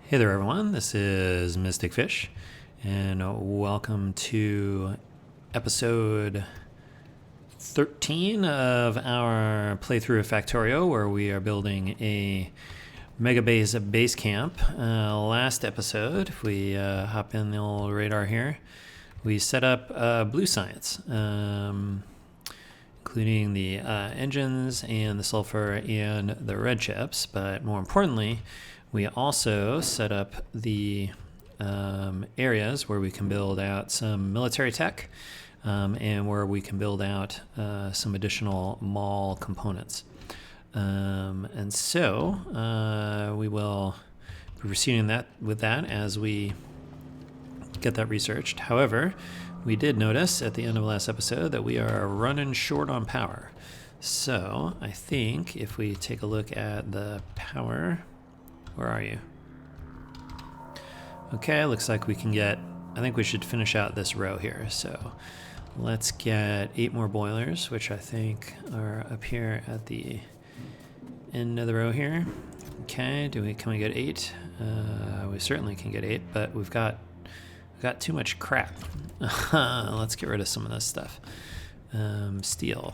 Hey there everyone, this is Mystic Fish, and welcome to episode 13 of our playthrough of Factorio, where we are building a Megabase Basecamp. Last episode, if we hop in the old radar here, we set up blue science, including the engines and the sulfur and the red chips, but more importantly, we also set up the areas where we can build out some military tech and where we can build out some additional mall components. And so we will be proceeding with that as we get that researched. However, we did notice at the end of last episode that we are running short on power. So I think if we take a look at the power... Where are you? Okay, looks like we can get... I think we should finish out this row here. So let's get 8 more boilers, which I think are up here at the end of the row here. Okay, can we get 8? We certainly can get 8, but we've got too much crap. Let's get rid of some of this stuff. Steel.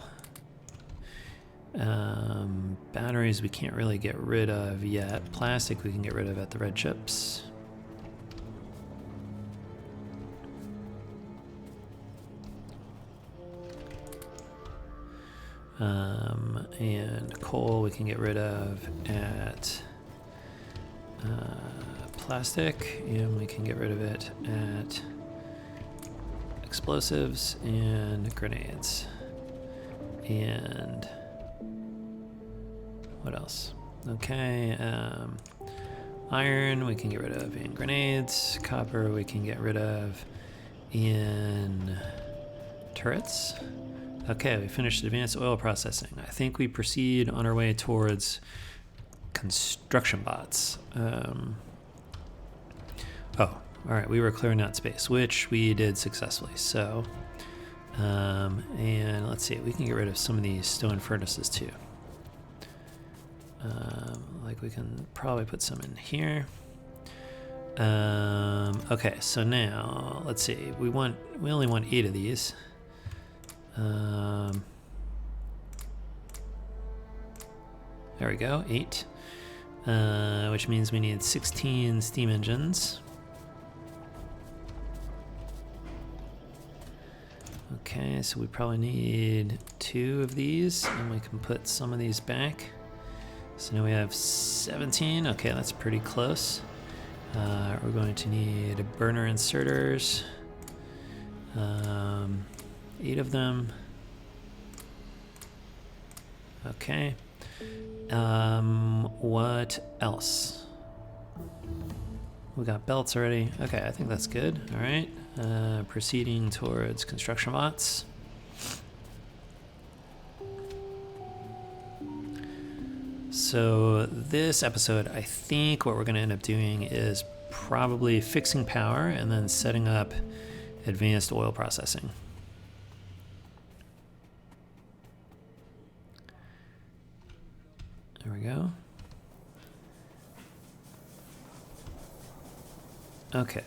Batteries we can't really get rid of yet. Plastic we can get rid of at the red chips. And coal we can get rid of at plastic, and we can get rid of it at explosives and grenades. And what else? Okay, iron we can get rid of in grenades. Copper we can get rid of in turrets. Okay, we finished advanced oil processing. I think we proceed on our way towards construction bots. Alright, we were clearing out space, which we did successfully. So, and let's see, we can get rid of some of these stone furnaces too. Like we can probably put some in here. Okay, so now let's see. We only want 8 of these. There we go, 8. Which means we need 16 steam engines. Okay, so we probably need 2 of these, and we can put some of these back. So now we have 17. Okay, that's pretty close. We're going to need burner inserters. 8 of them. Okay. What else? We got belts already. Okay, I think that's good. All right. Proceeding towards construction bots. So this episode, I think what we're going to end up doing is probably fixing power and then setting up advanced oil processing. There we go. Okay.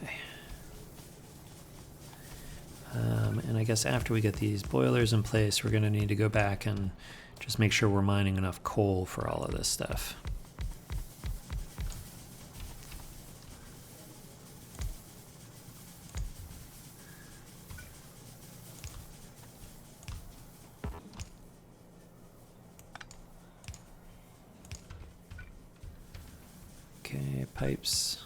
And I guess after we get these boilers in place, we're going to need to go back and just make sure we're mining enough coal for all of this stuff. Okay, pipes.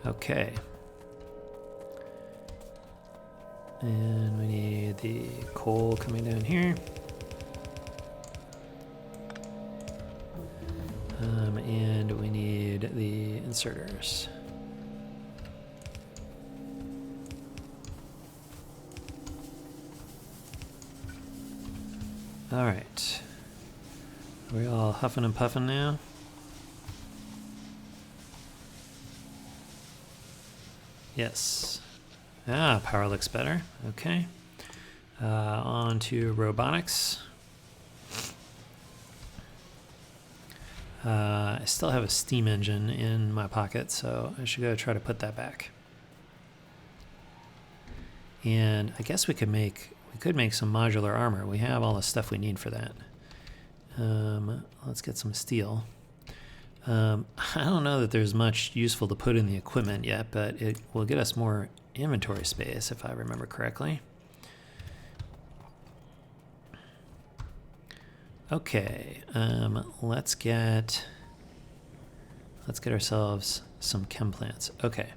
Okay. And we need the coal coming down here. And we need the inserters. All right. Are we all huffing and puffing now? Yes. Ah, power looks better. Okay. On to robotics. I still have a steam engine in my pocket, so I should go try to put that back. And I guess we could make some modular armor. We have all the stuff we need for that. Let's get some steel. I don't know that there's much useful to put in the equipment yet, but it will get us more inventory space if I remember correctly. Okay, let's get ourselves some chem plants. Okay,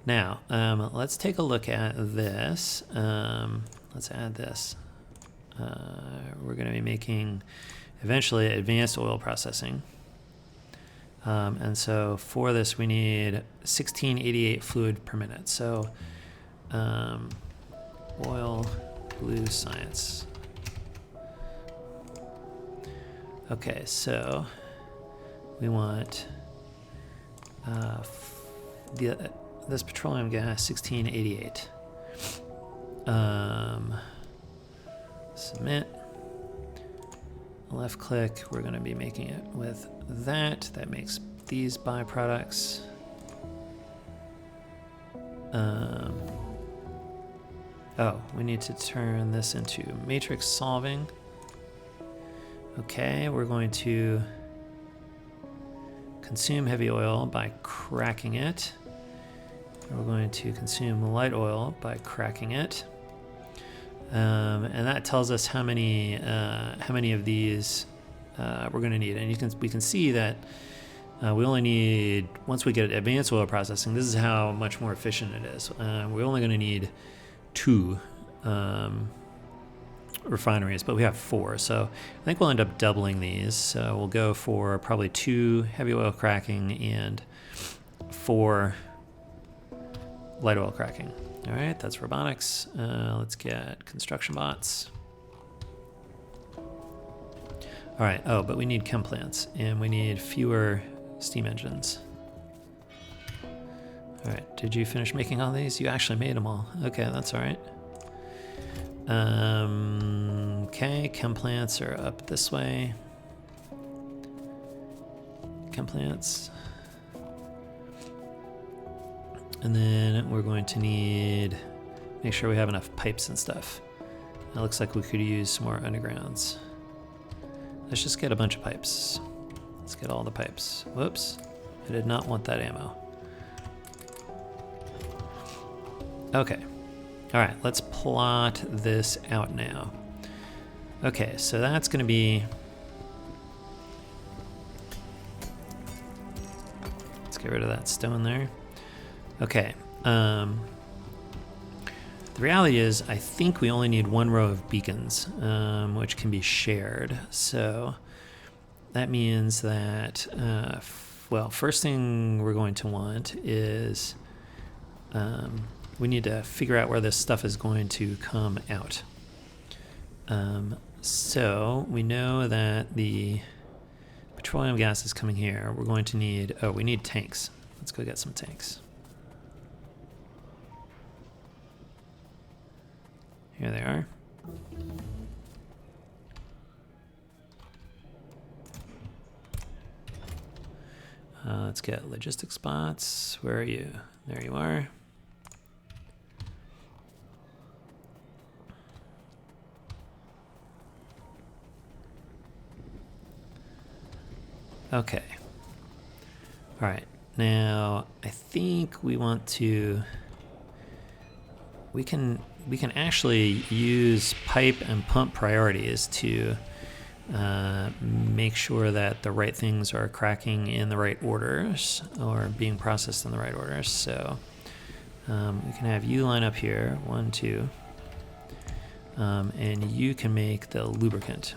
now let's take a look at this. Let's add this. We're going to be making eventually advanced oil processing. And so for this we need 1688 fluid per minute. So oil, blue science. Okay, so we want this petroleum gas 1688. Submit. Left click, we're going to be making it with that. That makes these byproducts. Oh, we need to turn this into matrix solving. Okay, we're going to consume heavy oil by cracking it. We're going to consume light oil by cracking it. And that tells us how many of these we're going to need. And we can see that we only need, once we get advanced oil processing, this is how much more efficient it is. We're only going to need 2 refineries, but we have 4. So I think we'll end up doubling these. So we'll go for probably 2 heavy oil cracking and 4 light oil cracking. All right, that's robotics. Let's get construction bots. All right, oh, but we need chem plants and we need fewer steam engines. All right, did you finish making all these? You actually made them all. Okay, that's all right. Okay, chem plants are up this way. Chem plants. And then we're going to make sure we have enough pipes and stuff. It looks like we could use some more undergrounds. Let's just get a bunch of pipes. Let's get all the pipes. Whoops, I did not want that ammo. Okay, all right, let's plot this out now. Okay, so that's gonna be, let's get rid of that stone there. Okay, the reality is I think we only need 1 row of beacons, which can be shared. So that means that, well, first thing we're going to want is we need to figure out where this stuff is going to come out. So we know that the petroleum gas is coming here. We're going to need, oh, we need tanks. Let's go get some tanks. Here they are. Let's get logistics spots. Where are you? There you are. Okay. All right. Now, I think we want to, we can actually use pipe and pump priorities to make sure that the right things are cracking in the right orders or being processed in the right orders. So we can have you line up here, 1, 2, and you can make the lubricant.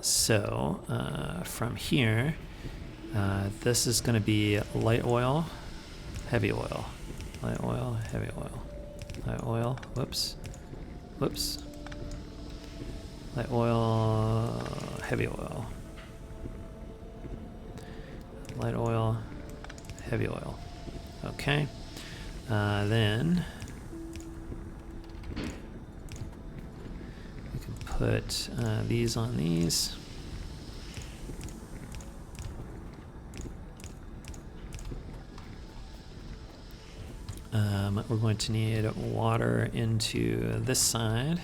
So from here, this is going to be light oil, heavy oil. Light oil, heavy oil. Light oil, whoops. Light oil, heavy oil. Light oil, heavy oil. Okay. Then put these on these. We're going to need water into this side.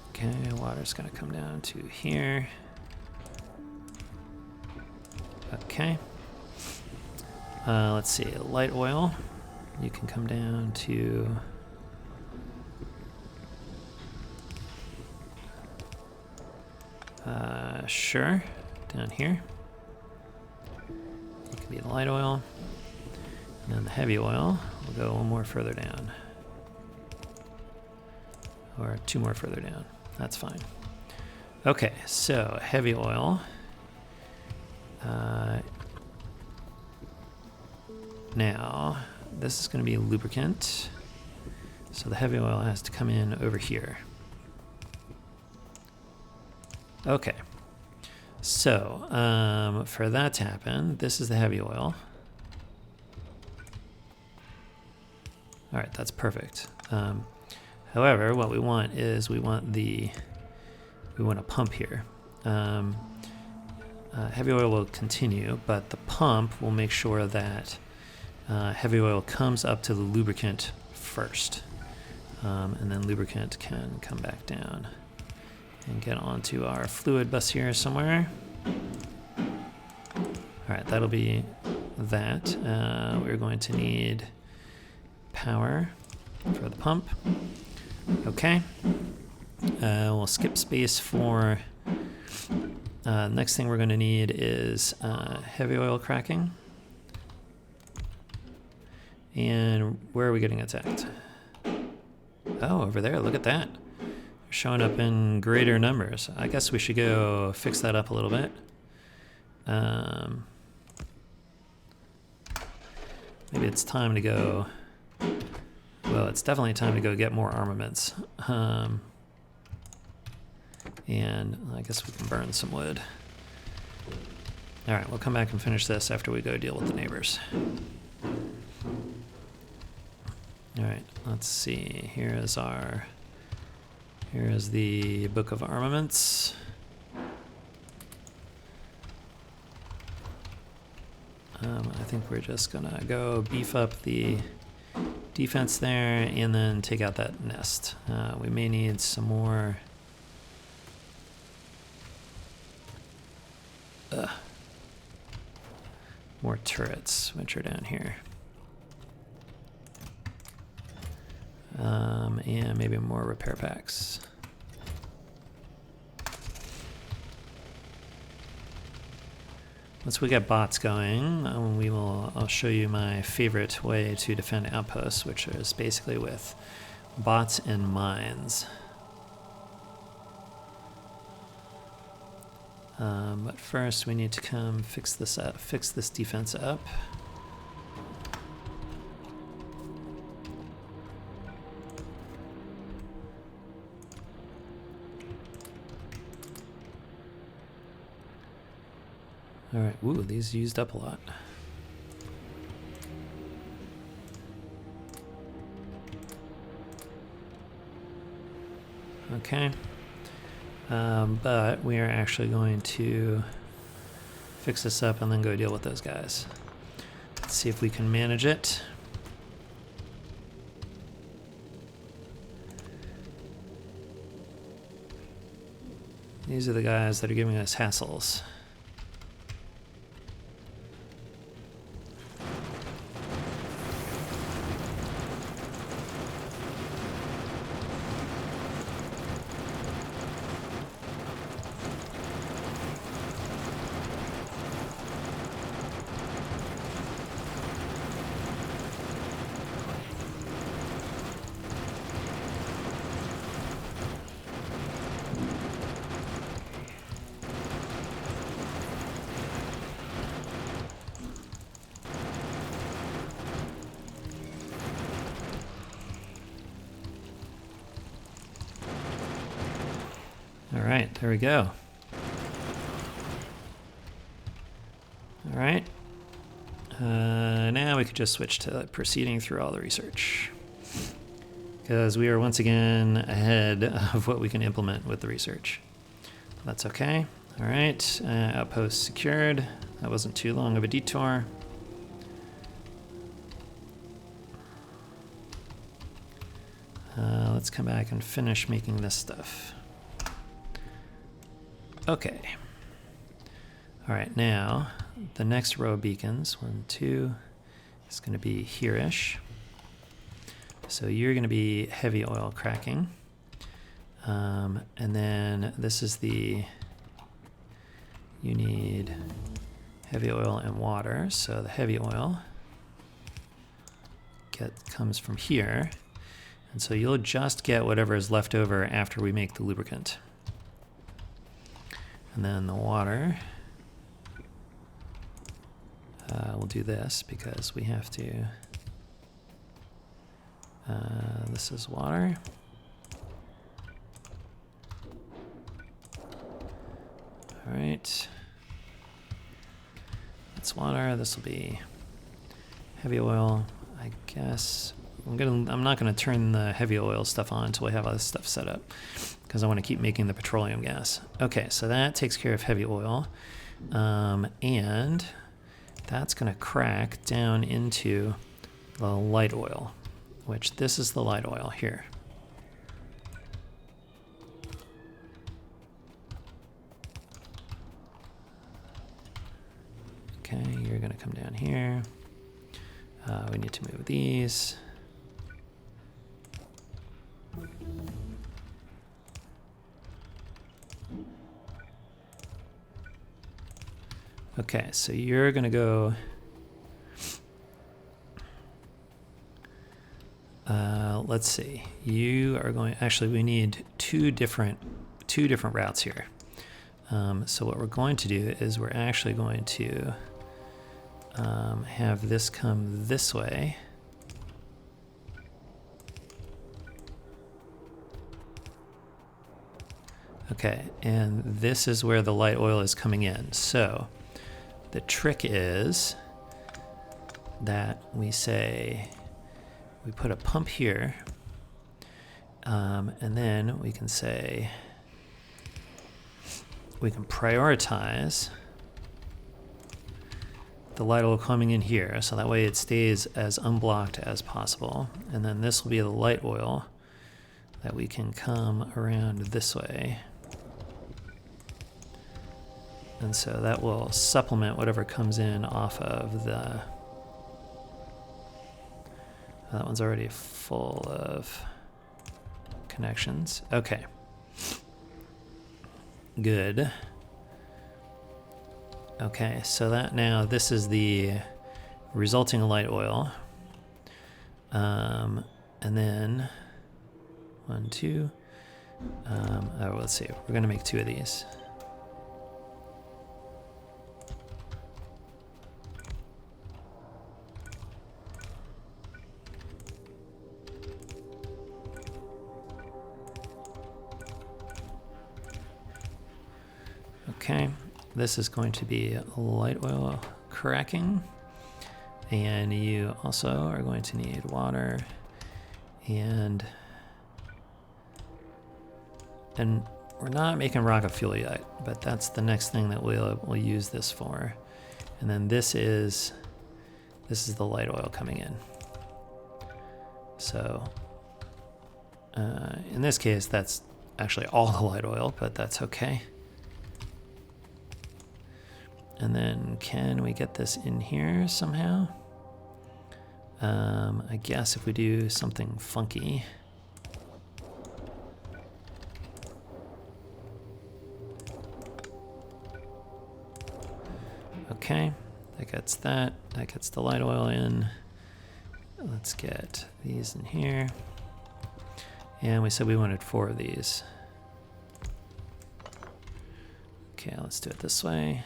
Okay, water's gonna come down to here. Okay. Let's see, light oil. You can come down to sure, down here. It can be the light oil. And then the heavy oil will go one more further down. Or two more further down. That's fine. Okay, so heavy oil. Now, this is going to be lubricant. So the heavy oil has to come in over here. Okay. So, for that to happen, this is the heavy oil. All right, that's perfect. However, what we want is we want a pump here. Heavy oil will continue, but the pump will make sure that heavy oil comes up to the lubricant first. And then lubricant can come back down and get onto our fluid bus here somewhere. All right, that'll be that. We're going to need power for the pump. Okay. We'll skip space for next thing we're going to need is heavy oil cracking. And where are we getting attacked? Oh, over there, look at that. They're showing up in greater numbers. I guess we should go fix that up a little bit. Maybe it's time to go... Well, it's definitely time to go get more armaments. And I guess we can burn some wood. All right, we'll come back and finish this after we go deal with the neighbors. All right, let's see. Here is the Book of Armaments. I think we're just gonna go beef up the defense there and then take out that nest. We may need some more turrets, which are down here. And maybe more repair packs. Once we get bots going, I'll show you my favorite way to defend outposts, which is basically with bots and mines. But first we need to come fix this defense up. All right, ooh, these used up a lot. Okay. But we are actually going to fix this up and then go deal with those guys. Let's see if we can manage it. These are the guys that are giving us hassles. All right, there we go. All right. Now we could just switch to proceeding through all the research, because we are once again ahead of what we can implement with the research. That's okay. All right, outpost secured. That wasn't too long of a detour. Let's come back and finish making this stuff. Okay. All right, now the next row of beacons, 1, 2, is going to be here-ish. So you're going to be heavy oil cracking. And then this is you need heavy oil and water. So the heavy oil comes from here. And so you'll just get whatever is left over after we make the lubricant. And then the water, we'll do this because we have to. This is water. All right. That's water. This will be heavy oil, I guess. I'm not gonna turn the heavy oil stuff on until we have all this stuff set up, because I want to keep making the petroleum gas. Okay, so that takes care of heavy oil, and that's gonna crack down into the light oil, which this is the light oil here. Okay, you're gonna come down here. We need to move these. Okay, so you're gonna go. Let's see. You are going. Actually, we need two different routes here. So what we're going to do is we're actually going to have this come this way. Okay, and this is where the light oil is coming in. So the trick is that we put a pump here, and then we can say, we can prioritize the light oil coming in here, so that way it stays as unblocked as possible. And then this will be the light oil that we can come around this way. And so that will supplement whatever comes in off of the... That one's already full of connections. Okay. Good. Okay, so that now this is the resulting light oil. And then 1, 2. Let's see. We're going to make 2 of these. Okay, this is going to be light oil cracking, and you also are going to need water, and we're not making rocket fuel yet, but that's the next thing that we'll use this for. And then this is the light oil coming in. So in this case, that's actually all the light oil, but that's okay. And then can we get this in here somehow? I guess if we do something funky. Okay, that gets that. That gets the light oil in. Let's get these in here. And we said we wanted 4 of these. Okay, let's do it this way.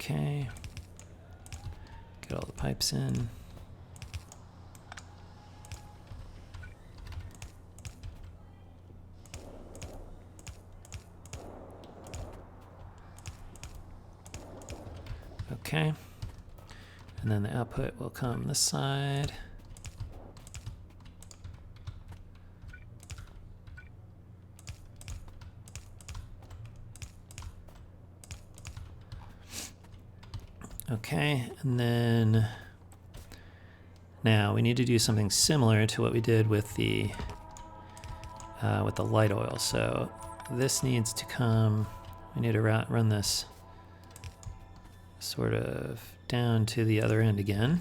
Okay, get all the pipes in. Okay. And then the output will come this side. Okay, and then now we need to do something similar to what we did with the light oil. So this needs to come, we need to run this sort of down to the other end again.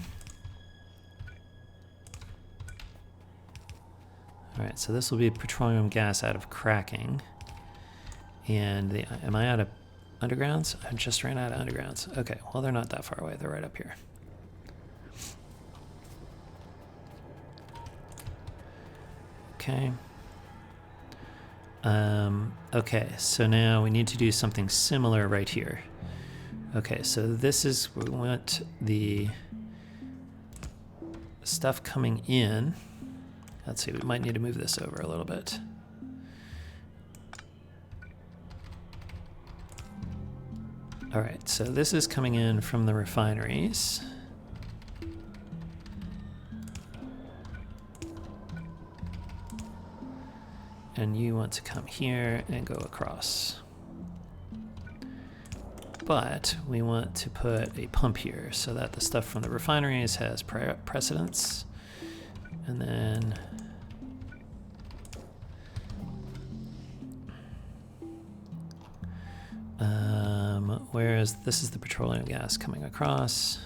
All right, so this will be petroleum gas out of cracking. And am I out of undergrounds? I just ran out of undergrounds. Okay, well, they're not that far away. They're right up here. Okay. Okay, so now we need to do something similar right here. Okay, so this is, we want the stuff coming in. Let's see, we might need to move this over a little bit. All right, so this is coming in from the refineries. And you want to come here and go across. But we want to put a pump here so that the stuff from the refineries has precedence. And then whereas this is the petroleum gas coming across.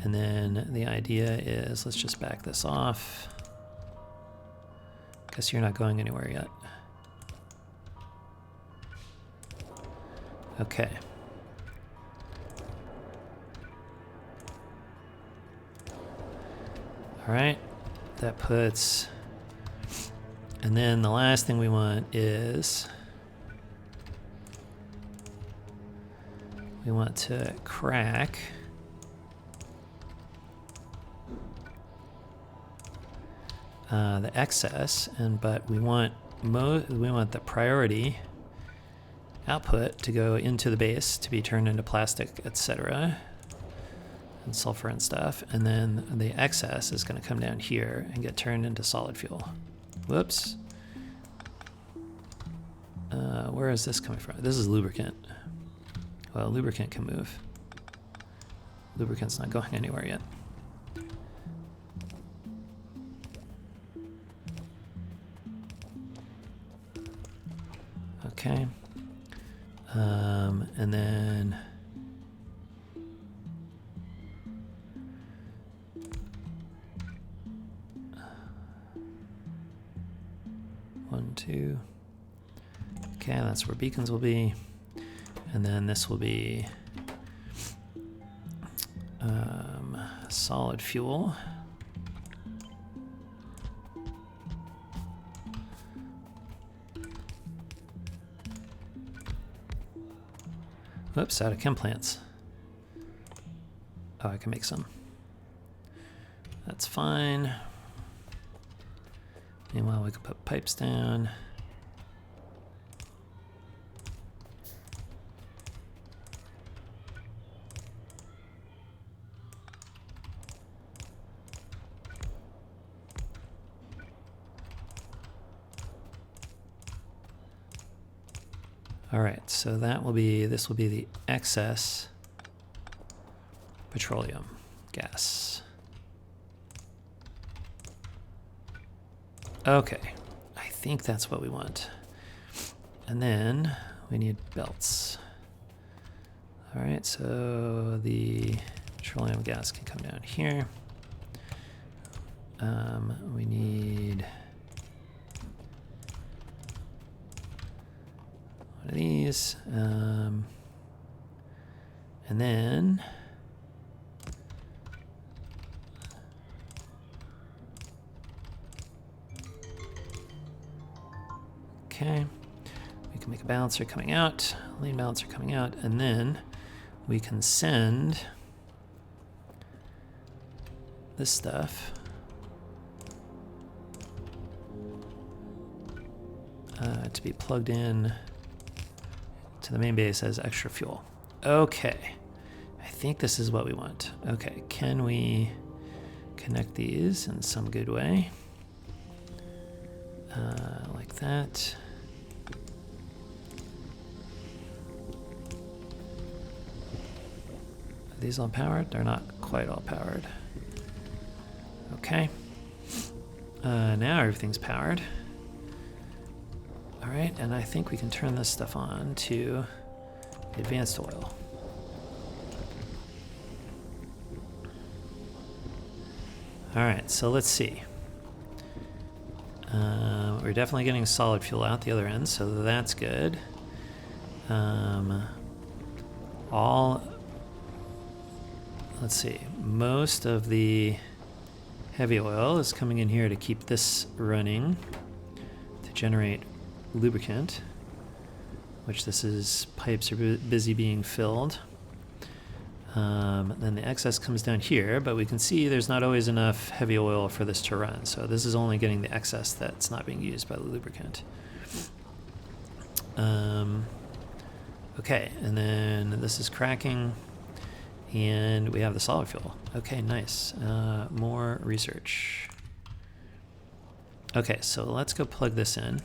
And then the idea is, let's just back this off. Guess you're not going anywhere yet. Okay. All right, that puts, and then the last thing we want is we want to crack the excess, but we want the priority output to go into the base to be turned into plastic, etc., and sulfur and stuff, and then the excess is going to come down here and get turned into solid fuel. Whoops. Where is this coming from? This is lubricant. Well, lubricant can move. Lubricant's not going anywhere yet. Okay. And then one, two. Okay, that's where beacons will be. And then this will be solid fuel. Whoops, out of chem plants. Oh, I can make some. That's fine. Meanwhile, we can put pipes down. All right, so this will be the excess petroleum gas. Okay, I think that's what we want. And then we need belts. All right, so the petroleum gas can come down here. We need one of these, and then okay, we can make a balancer coming out, lean balancer coming out, and then we can send this stuff to be plugged in to the main base as extra fuel. Okay, I think this is what we want. Okay, can we connect these in some good way? Like that. Are these all powered? They're not quite all powered. Okay. Now everything's powered. All right, and I think we can turn this stuff on to advanced oil. All right, so let's see. We're definitely getting solid fuel out the other end, so that's good. Let's see, most of the heavy oil is coming in here to keep this running, to generate lubricant, which pipes are busy being filled. Then the excess comes down here, but we can see there's not always enough heavy oil for this to run. So this is only getting the excess that's not being used by the lubricant. Okay, and then this is cracking, and we have the solid fuel. Okay, nice. More research. Okay, so let's go plug this in.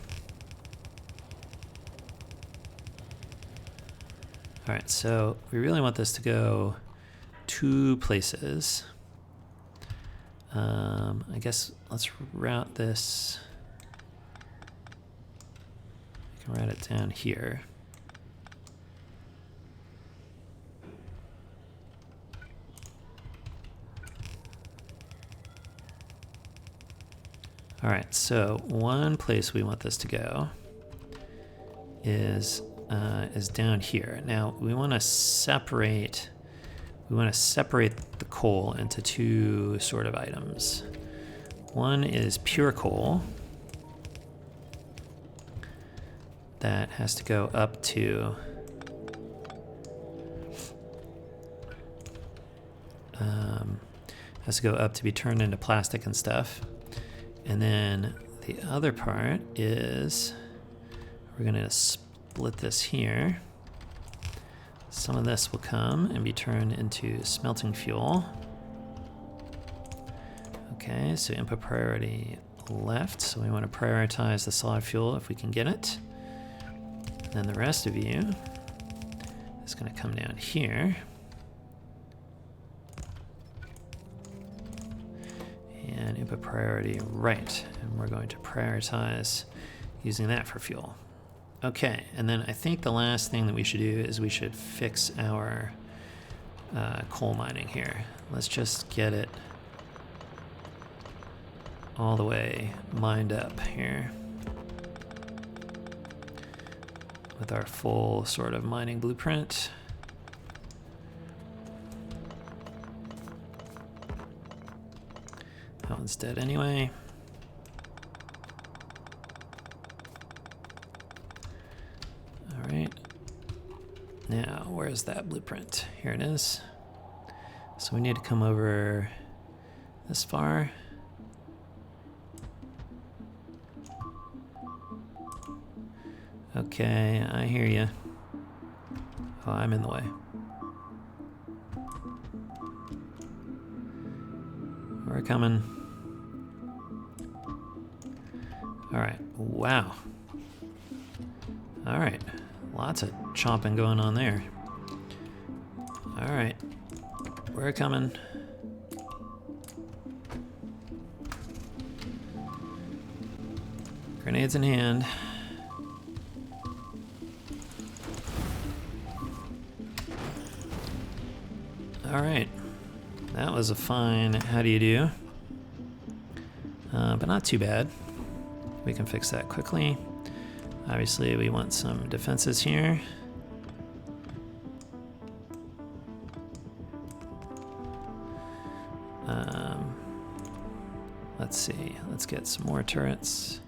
All right, so we really want this to go 2 places. I guess let's route this. We can route it down here. All right, so one place we want this to go is down here. Now we want to separate the coal into 2 sort of items. One is pure coal that has to go up to be turned into plastic and stuff. And then the other part is we're going to split this here. Some of this will come and be turned into smelting fuel. Okay, so input priority left. So we want to prioritize the solid fuel if we can get it. And then the rest of you is going to come down here. And input priority right. And we're going to prioritize using that for fuel. Okay, and then I think the last thing that we should do is we should fix our coal mining here. Let's just get it all the way mined up here with our full sort of mining blueprint. That one's dead anyway. Now, where's that blueprint? Here it is. So we need to come over this far. Okay, I hear you. Oh, I'm in the way. We're coming. All right, wow. All right. Lots of chomping going on there. All right, we're coming. Grenades in hand. All right, that was a fine how do you do, but not too bad. We can fix that quickly. Obviously, we want some defenses here. Let's see. Let's get some more turrets.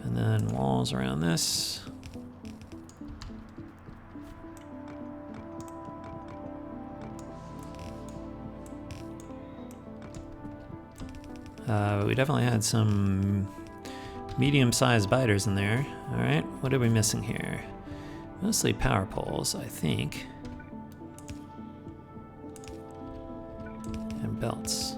And then walls around this. We definitely had some medium-sized biters in there. All right, what are we missing here? Mostly power poles, I think. And belts.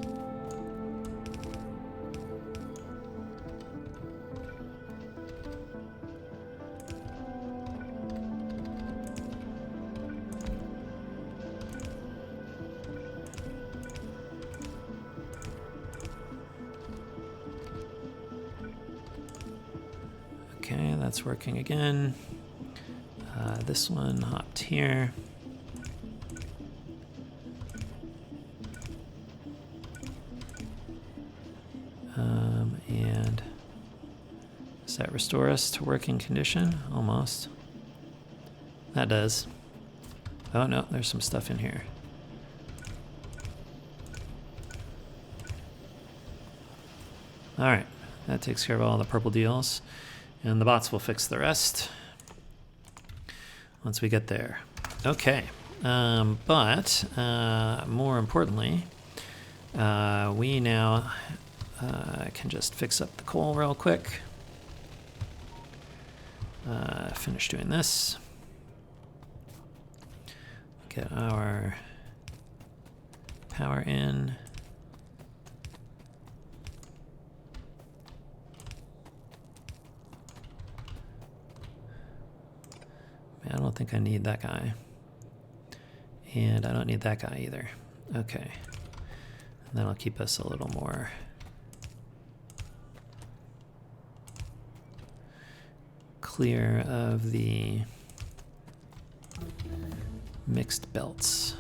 Okay, that's working again. This one hopped here. And does that restore us to working condition? Almost. That does. Oh no, there's some stuff in here. All right, that takes care of all the purple deals. And the bots will fix the rest once we get there. Okay, but more importantly, we now can just fix up the coal real quick. Finish doing this. Get our power in. I don't think I need that guy. And I don't need that guy either. Okay. And that'll keep us a little more clear of the mixed belts.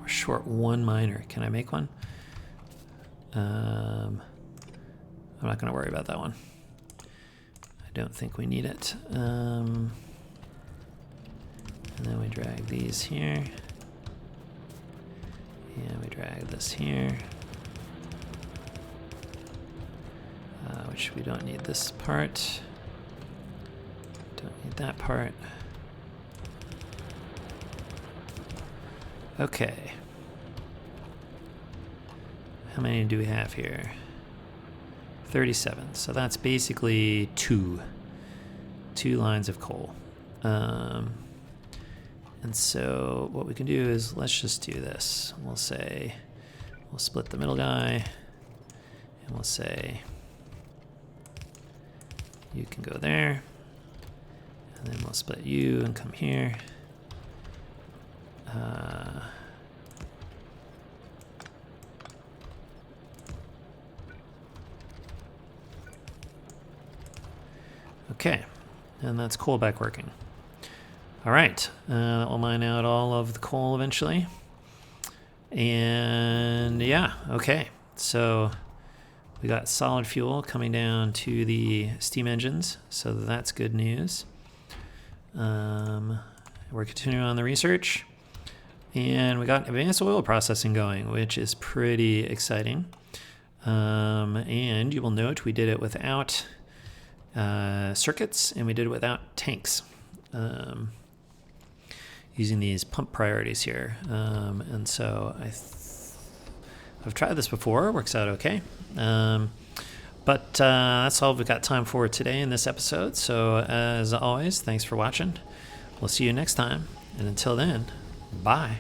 Short one miner. Can I make one? I'm not going to worry about that one. I don't think we need it. And then we drag these here. And we drag this here. Which we don't need this part. Don't need that part. Okay. How many do we have here? 37. So that's basically two lines of coal. And so what we can do is let's just do this. We'll say we'll split the middle guy, and we'll say you can go there, and then we'll split you and come here. Okay, and that's coal back working. All right, that will mine out all of the coal eventually. And yeah, okay, so we got solid fuel coming down to the steam engines, so that's good news. We're continuing on the research, and we got advanced oil processing going, which is pretty exciting. And you will note we did it without circuits, and we did it without tanks, using these pump priorities here. And so I've tried this before, works out okay. But that's all we've got time for today in this episode. So as always, thanks for watching. We'll see you next time. And until then, bye.